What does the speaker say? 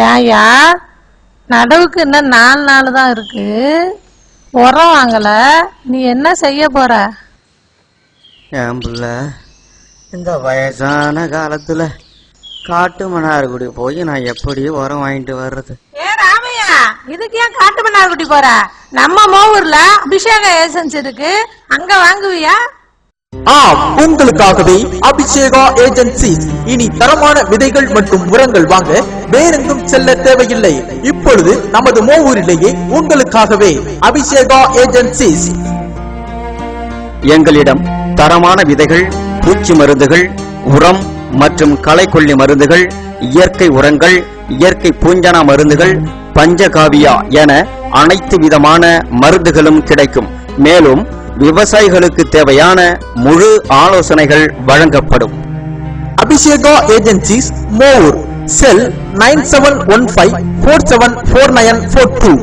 ஏயா நடவுக்கு இன்னும் 4 நாள் தான் இருக்கு, உரம் வாங்கல, நீ என்ன செய்ய போற? என் புள்ள இந்த வயசான காலத்துல காட்டு மன்னார்குடி போய் நான் எப்படி உரம் வாங்கிட்டு வர்றது? ராமையா, இதுக்கு ஏன் காட்டு மன்னார்குடி போற? நம்ம மோவூர்ல அபிஷேக ஏஜென்சி இருக்கு, அங்க வாங்குவியா? உங்களுக்காகவே அபிஷேகா ஏஜென்சிஸ். இனி தரமான விதைகள் மற்றும் உரங்கள் வாங்க வேறெங்கும் செல்ல தேவையில்லை. இப்பொழுது நமது மோவூரிலேயே உங்களுக்காகவே அபிஷேகா ஏஜென்சிஸ். எங்களிடம் தரமான விதைகள், பூச்சி மருந்துகள், உரம் மற்றும் களைக்கொல்லி மருந்துகள், இயற்கை உரங்கள், இயற்கை பூஞ்சனா மருந்துகள், பஞ்சகாவியா என அனைத்து விதமான மருந்துகளும் கிடைக்கும். மேலும் விவசாயிகளுக்கு தேவையான முழு ஆலோசனைகள் வழங்கப்படும். அபிஷேகா ஏஜென்சிஸ் மோவூர். செல் 9715474942.